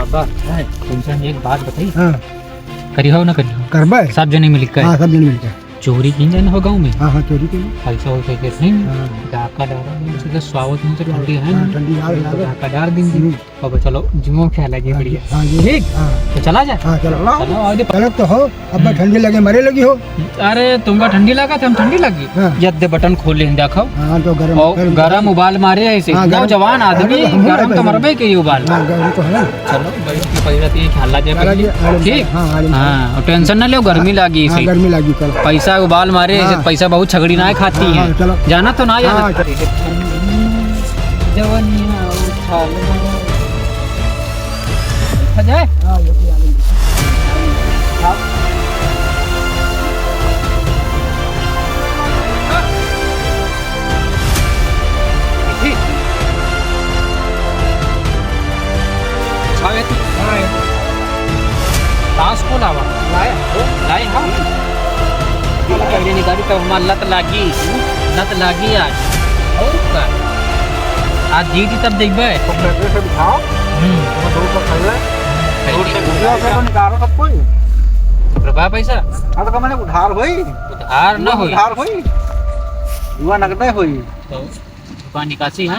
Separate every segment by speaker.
Speaker 1: बाबा तुमसे एक बात बताई।
Speaker 2: हाँ
Speaker 1: करी हो ना करी हो
Speaker 2: करबे
Speaker 1: सब जने मिल कर
Speaker 2: हाँ सब जन मिलकर
Speaker 1: चोरी की जाना हो गाँव में
Speaker 2: हाँ चोरी के
Speaker 1: पैसा वैसा कैसे नहीं
Speaker 2: हाँ
Speaker 1: डाका डारा मुझे स्वागत मुझे ठंडी है
Speaker 2: हाँ, ठंडी यार यार
Speaker 1: डाका डार दिन अब चलो जिमो ख्याल है बढ़िया
Speaker 2: हाँ जी
Speaker 1: ठीक
Speaker 2: हाँ
Speaker 1: तो चला जाए
Speaker 2: हाँ चलो
Speaker 1: चलो आज
Speaker 2: गलत तो हो अब ठंडी लगे मरे लगी हो
Speaker 1: अरे तुमको ठंडी लगा था हम ठंडी लगी
Speaker 2: हाँ।
Speaker 1: यदि बटन खोले देखो
Speaker 2: हाँ तो गरम
Speaker 1: और गरम उबाल मारे ऐसे
Speaker 2: हाँ, गरम-
Speaker 1: जवान आदमी
Speaker 2: हम
Speaker 1: गरम तो मरबे के उबाल
Speaker 2: हाँ गरम तो है
Speaker 1: चलो भाई पहले तो ये ख्याल जाए ठीक
Speaker 2: हाँ
Speaker 1: हाँ और टेंशन ना लो गर्मी लगी
Speaker 2: हाँ
Speaker 1: इसे
Speaker 2: गर्मी लगी कल
Speaker 1: पैसा उबाल मारे ऐसे
Speaker 2: हाँ।
Speaker 1: पैसा बहुत छगड़ी ना खाती
Speaker 2: हाँ,
Speaker 1: है
Speaker 2: चलो।
Speaker 1: जाना तो ना
Speaker 2: हाँ,
Speaker 1: जाना
Speaker 2: चलो।
Speaker 1: जवानियां उछाल उठा जाए
Speaker 2: हाँ ये भी आ गई।
Speaker 1: ठीक छावे थी तास को लावा लाए हाँ पहले निकाली तब हमारा लत लागी आज और का आज जीती तब देखबे रुपया पैसा उधार न होई तो रुपया निकासी है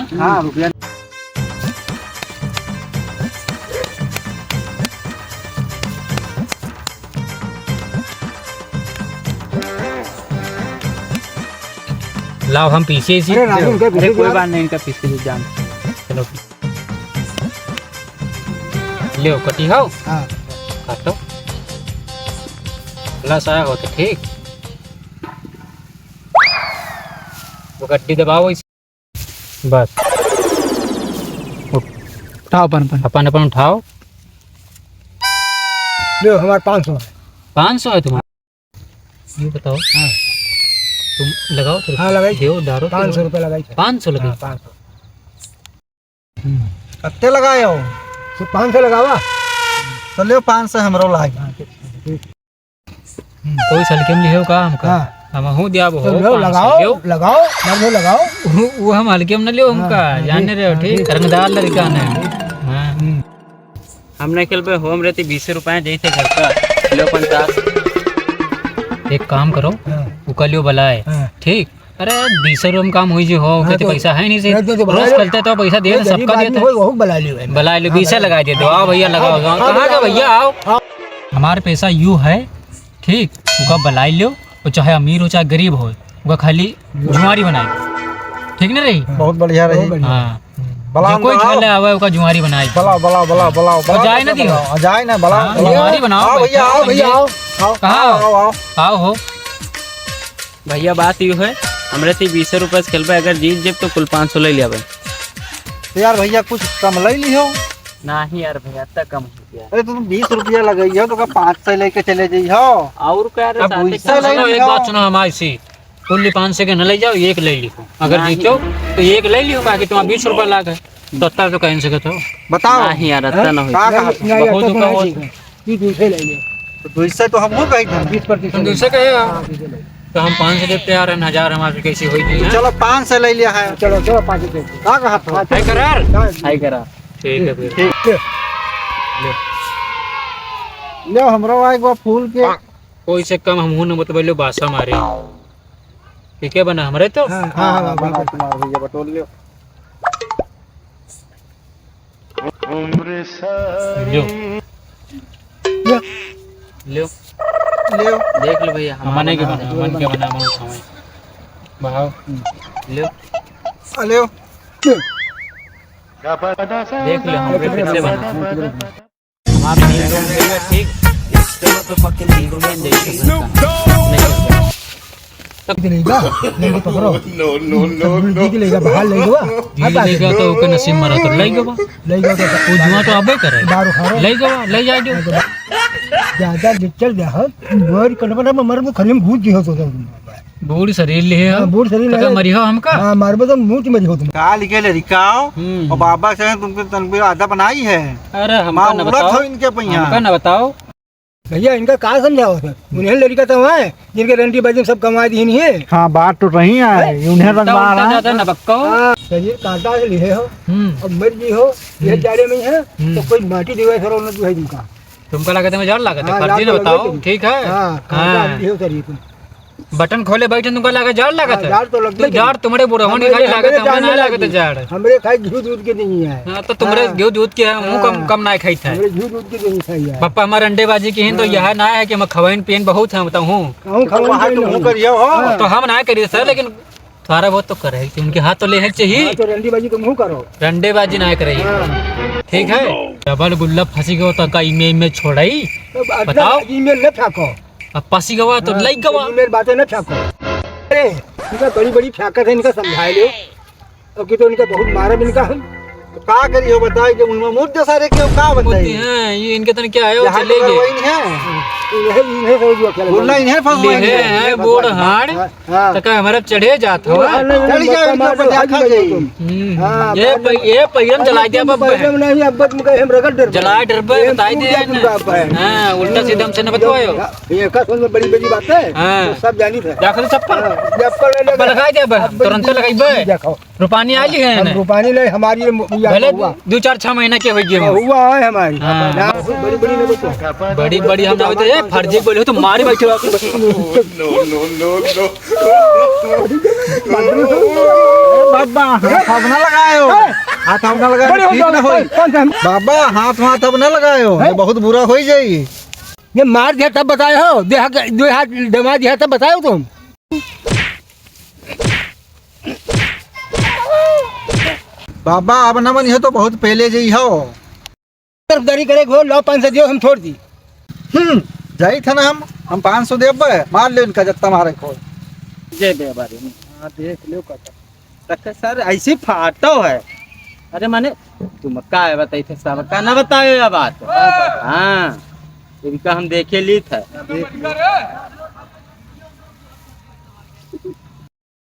Speaker 1: लाओ हम पीछे इसी
Speaker 2: अरे राजू, उनका पीछे
Speaker 1: कोई
Speaker 2: जाओ।
Speaker 1: बात नहीं इनका पीछे ही जान चलो ले कटी हो
Speaker 2: हाँ
Speaker 1: काटो प्लस आया हो तो ठीक वो गड्डी दबाओ इसे बस
Speaker 2: उठाओ अपन
Speaker 1: अपन उठाओ
Speaker 2: लो हमारे 500 है
Speaker 1: 500 है तुम्हारा ये बताओ
Speaker 2: हाँ
Speaker 1: तुम लगाओ तो
Speaker 2: हाँ लगाई
Speaker 1: देव दारो
Speaker 2: 500 रुपये लगाई
Speaker 1: 500 लगे
Speaker 2: 500
Speaker 3: कत्ते लगाए हो
Speaker 2: 500 लगावा
Speaker 3: चलियो 500 हमरो लागे
Speaker 1: कोई सलके में लियो का हमका
Speaker 2: हाँ
Speaker 1: हम हूं दिया हो
Speaker 2: तो लो
Speaker 1: 500
Speaker 2: लगाओ
Speaker 1: लियो।
Speaker 2: लगाओ मर्दो लगाओ
Speaker 1: वो हम हल्के में न लियो हमका
Speaker 2: हाँ,
Speaker 1: जाने रहे हो ठीक
Speaker 2: ठीक।
Speaker 1: रंगदार लड़का ने हाँ हमने कल पे होम रहती 20 रुपए जैसे घर का लो 50 एक काम करो
Speaker 2: हाँ
Speaker 1: वो कल बुलाए
Speaker 2: हाँ
Speaker 1: ठीक अरे 20 रुपए में काम हुई जो हो
Speaker 2: हाँ,
Speaker 1: कहते
Speaker 2: तो-
Speaker 1: पैसा है नहीं से
Speaker 2: नहीं, तो
Speaker 1: रोज चलते तो पैसा दे
Speaker 2: गरीब
Speaker 1: सबका
Speaker 2: आदमी
Speaker 1: देते
Speaker 2: हो, वो बुला लियो है।
Speaker 1: बुला लो 20 लगा दे दो आओ भैया लगाओ
Speaker 2: हाँ,
Speaker 1: कहाँ का भैया आओ
Speaker 2: हाँ।
Speaker 1: हमारे पैसा यू है ठीक उका बुलाई लो वो चाहे अमीर हो चाहे गरीब हो उका खाली जुआरी बनाई ठीक नहीं रही
Speaker 3: बहुत बढ़िया रही
Speaker 2: बढ़िया।
Speaker 1: हाँ
Speaker 3: बलाओ
Speaker 1: जो कोई
Speaker 3: बनाओ।
Speaker 1: खाले आवे उका जुआरी बनाई
Speaker 3: बलाओ बलाओ बलाओ बलाओ
Speaker 1: और जाए ना दियो।
Speaker 3: जाए ना
Speaker 1: हाँ,
Speaker 3: बलाओ
Speaker 1: जुआरी बनाओ
Speaker 3: आओ भैया आओ भैया आओ आओ
Speaker 1: कहाँ आओ?
Speaker 3: आओ आओ
Speaker 1: आओ हो भैया बात यू है हमरे से 20 रुपए से खेलबे अगर जीत जेब तो कुल 500 ले लिया
Speaker 3: तो यार भैया कुछ कम ले लियो
Speaker 1: नहीं यार भैया तक कम हो गया
Speaker 3: अरे तुम 20 रुपया लगाइयो तो का 500 लेके चले जाइयो
Speaker 1: और क्या रे
Speaker 3: अब
Speaker 1: साथे
Speaker 3: वैसा
Speaker 1: क्या
Speaker 3: ले
Speaker 1: सुनो, एक
Speaker 3: लियो।
Speaker 1: बात सुनो हमारी सी कुल 500 के न ले जाओ एक ले लिखो अगर जीतो तो एक ले लियो बाकी तुम्हारा 20 रुपया लाग है तो अत्ता तो कह सकते हो
Speaker 3: बताओ
Speaker 1: नहीं यार अत्ता ना हो
Speaker 3: का कहा
Speaker 2: नहीं, नहीं,
Speaker 1: बहुत
Speaker 2: तो
Speaker 1: दुखा हुआ।
Speaker 2: ठीक है। ये दूसरे ले ले
Speaker 3: तो 200 तो हमको कही था
Speaker 2: 20%
Speaker 1: तुम दूसरे कहे
Speaker 2: हाँ, दूसरे ले।
Speaker 1: तो हम 500 देते यार 1000 हमारे कैसी हुई थी
Speaker 3: चलो 500 ले लिया है
Speaker 2: चलो चलो 5 दे दो।
Speaker 3: का कहा था
Speaker 1: हाय करार
Speaker 2: हाँ,
Speaker 1: हाय करा ठीक है फिर
Speaker 3: ठीक
Speaker 2: ले।
Speaker 3: ले हमरो एक बार फूल के
Speaker 1: कोई से कम हम न मतलब लो बासा मारे ठीक है बना हमरे तो
Speaker 2: हाँ
Speaker 3: हाँ
Speaker 2: हाँ
Speaker 3: हाँ
Speaker 2: बिल्कुल।
Speaker 3: तुम्हारा भैया बटोल लियो
Speaker 1: लो
Speaker 2: ले।
Speaker 1: लो
Speaker 3: लियो
Speaker 1: देख लो भैया हमने के बना मन के बना मन खावे भाव लो
Speaker 3: लियो
Speaker 1: देख लो हमरे कैसे बना हमारे नील रोड देगा ठीक तो फकिंग नील रोड में देख
Speaker 2: तब लेगा लेके पकड़ो नो लेगा बाहर ले गवा
Speaker 1: लेगा तो ओके नसीब मरा तो ले गवा
Speaker 2: ले गवा तो
Speaker 1: वो जुआ तो अबे करे
Speaker 2: दारू खा रहा
Speaker 1: ले गवा ले जाए जो
Speaker 2: ज्यादा चल जा बोर करबा में मर में खरीम भूत जी हो तो
Speaker 1: बूढ़ शरीर ले
Speaker 2: हाँ, बूढ़ शरीर ले।
Speaker 1: मरी हो हमका
Speaker 2: हां मारबो तो मुंह में हो तुम
Speaker 3: का लिखे ले रिकाओ और बाबा से तुमके तनबीर आधा बनाई है
Speaker 1: अरे हमका
Speaker 3: मां
Speaker 1: न
Speaker 3: उड़त हो
Speaker 1: बताओ
Speaker 3: इनके पहिया
Speaker 1: हमका न बताओ
Speaker 2: भैया इनका कहाँ समझाओ सर, उन्हें लड़का तो है जिनके रंडी बाजी में सब कमा दी नहीं है।
Speaker 3: हाँ बात तो नहीं है, उन्हें रंगवा रहा है।
Speaker 1: जाता है ना बक्का।
Speaker 2: शरीर कांटा से लिए हो और मर जी हो, ये जाड़े में है तो कोई माटी दिवाई सरो न तू है जिनका
Speaker 1: तुमको लागत है, जड़ लागत है,
Speaker 2: हाँ,
Speaker 1: फर्जी ना
Speaker 2: लागत
Speaker 1: बताओ,
Speaker 2: है।
Speaker 1: ठीक है।
Speaker 2: हाँ कांटा लिए हो शरीर तुम।
Speaker 1: बटन खोले बैठे तुमको लागत जड़ लागत है।
Speaker 2: जाड़ तो लगता है।
Speaker 1: जड़ तुम्हारे बुढ़वा नहीं खाली लागत है, हमें नहीं लागत है जड़।
Speaker 2: हमरे खाई घी दूध के नहीं है।
Speaker 1: हाँ, तो तुम्हारे घी दूध के मुंह कम कम ना खाई था।
Speaker 2: हमरे घी दूध के नहीं खाई है।
Speaker 1: पापा हमारे अंडेबाजी की हैं तो यह ना है कि हम खवाइन पियन बहुत है बताऊँ हूँ,
Speaker 2: कहूं खाऊं
Speaker 3: तुम करियो हो।
Speaker 1: तो हम ना करिए सर, लेकिन सारा बहुत तो करे कि उनके हाथ तो ले चाहिए।
Speaker 2: तो रंडी बाजी तुम करो।
Speaker 1: रंडेबाजी ना करिए,
Speaker 2: हाँ।
Speaker 1: ठीक है। डबल गुल्ला फंसी गयो तो का इमे छोड़ाई
Speaker 2: तो
Speaker 1: बताओ।
Speaker 2: ईमेल न फेंको,
Speaker 1: अब फंसी गवा तो लई गवा।
Speaker 2: ईमेल बातें न फेंको। अरे इनका बड़ी बड़ी फेंकत है, इनका समझा लो। अब की तो इनका बहुत मारा भी इनका हम
Speaker 3: का करियो बताई जब उनमें मुद्दे सारे क्यों का बताई
Speaker 1: हैं ये इनके तन क्या है वो
Speaker 3: यहाँ
Speaker 1: चले
Speaker 3: तो
Speaker 1: गए
Speaker 3: वही है
Speaker 2: इन्हें समझ लो क्या
Speaker 3: बोलना इन्हें फंसवाई
Speaker 1: ले है बोर्ड हाड़
Speaker 2: हाँ।
Speaker 1: तक हमारा चढ़े जात हो।
Speaker 3: चढ़ जाओ इनका पर खा जाई। हाँ,
Speaker 1: ये पहिरम जला दिया अब
Speaker 2: नहीं अब तुम कहे हम रगड़ डर
Speaker 1: जला डर पे बताई दे हां उल्टा सीधा हमसे न बतवायो।
Speaker 2: ये का सुन बड़ी बड़ी बात है।
Speaker 1: हां
Speaker 2: सब जानी है।
Speaker 1: देखो चप्पल
Speaker 2: चप्पल ले
Speaker 1: लगाई दे तुरंत लगाई
Speaker 2: देखो
Speaker 1: रूपानी आई है
Speaker 2: हम रूपानी ले हमारी
Speaker 1: भले 2-4-6 महीना के हो गए
Speaker 2: हुआ है हमारी।
Speaker 1: हाँ।
Speaker 2: बड़ी बड़ी ने बता
Speaker 1: बड़ी बड़ी हम ना तो फर्जी बोले तो मारे बैठे
Speaker 3: बाबा हाथ अब ना लगायो, हाथ अब ना लगायो ठीक ना होई। बाबा हाथ हाथ अब ना लगायो, ये बहुत बुरा होई जाई।
Speaker 2: ये मार दिया तब बताए हो, दो हाथ दमा दिया तब बताए हो तुम।
Speaker 3: बाबा अब न मन तो बहुत पहले जई हो।
Speaker 2: तरफदारी करे हो लो 500 दियो हम छोड़ दी।
Speaker 3: जाई था ना हम 500 देब मार ले उनका जत्ता मारे को।
Speaker 1: जय बेबारी
Speaker 2: हां देख लो कता
Speaker 1: तक सर ऐसी फाटो है। अरे माने तुम का है बताई थे सब का ना बताओ ये बात। हां इनका हम देखे ली था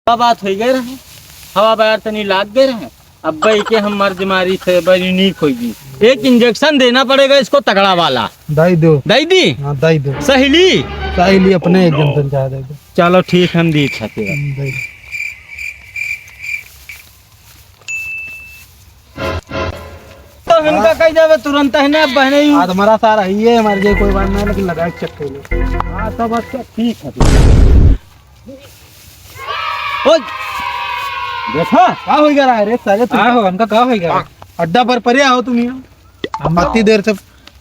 Speaker 1: बात हो गई रहे हवा बाहर तनी लाग गए रहे। अब भाई के हम मर्ज मारी थे बड़ी नीक होगी। एक इंजेक्शन देना पड़ेगा इसको तगड़ा वाला।
Speaker 3: दाई दो
Speaker 1: दई दी
Speaker 3: हां दाई दो
Speaker 1: सहेली
Speaker 3: सहेली अपने एकदम तन चाह दे दो।
Speaker 1: चलो ठीक हम दी छते
Speaker 3: दाई
Speaker 1: तो इनका कह जावे तुरंत है ना बहने ही।
Speaker 3: आज हमारा सारा ही है हमारे लिए कोई बात नहीं लेकिन लगा के चेक कर लो।
Speaker 1: हां तो बस ठीक है। ओ देखो
Speaker 3: का हो गया रे साले तुम
Speaker 1: हो हमका का हो गया
Speaker 3: अड्डा पर परे आओ तुम यहाँ। हम इतनी देर से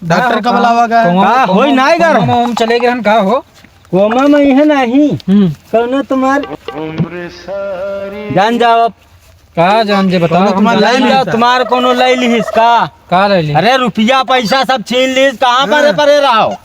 Speaker 3: डॉक्टर का बुलावा गया
Speaker 1: का होई नाई कर हम चले गए हम का हो कोमा में है नहीं कौन तुम्हार जान जाओ का जान जे बताओ
Speaker 3: तुम्हार
Speaker 1: जान जाओ तुम्हार कोनो ले लीस का ले ली। अरे रुपया पैसा सब छीन लीस कहां पर परे रहो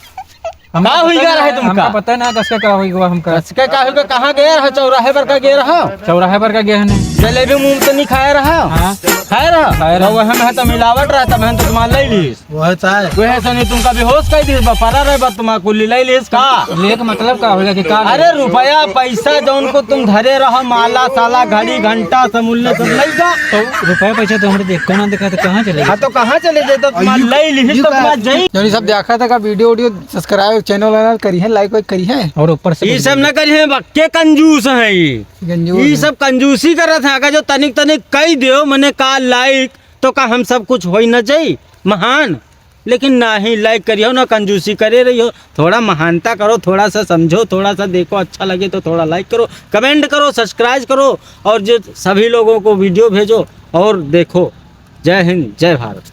Speaker 1: का हुई गया रहे तुमका
Speaker 4: पता ना दस का हुई गया हमका।
Speaker 1: कसके का हुई कहां गए रहो चौराहे पर का गए रहो
Speaker 4: चौराहे पर का गए हैं
Speaker 1: जलेबी मुंह तो नहीं खाए रहा।
Speaker 4: हाँ
Speaker 1: खाए रहा वह में तो मिलावट रहता मैं तो तुम्हार ले लीस
Speaker 3: वो चाहे
Speaker 1: वह से नहीं तुमका बेहोश कर दी बपारा रहे बा तुम्हार कुल्ली ले लीस का
Speaker 4: ले का मतलब का होगा कि का
Speaker 1: अरे रुपया पैसा जौन को तुम धरे रहो माला साला घड़ी घंटा समूल्य सब लेगा
Speaker 4: तो रुपया पैसा तो हमरे देख ना देखा तो कहां चले
Speaker 1: हाँ तो कहाँ चले जाए तो तुम्हार ले लीस तो तुम्हार जाई
Speaker 3: जो सब देखा था का वीडियो सब्सक्राइब चैनल करी है लाइक वाइक करी है
Speaker 4: और ऊपर से
Speaker 1: ये सब न करिए बक्के कंजूस है ये सब कंजूसी करत है। अगर जो तनिक तनिक कही दियो मने का लाइक तो का हम सब कुछ हो न जाई महान, लेकिन ना ही लाइक करियो ना कंजूसी करे रहियो। थोड़ा महानता करो, थोड़ा सा समझो, थोड़ा सा देखो, अच्छा लगे तो थोड़ा लाइक करो, कमेंट करो, सब्सक्राइब करो और जो सभी लोगों को वीडियो भेजो और देखो। जय हिंद जय भारत।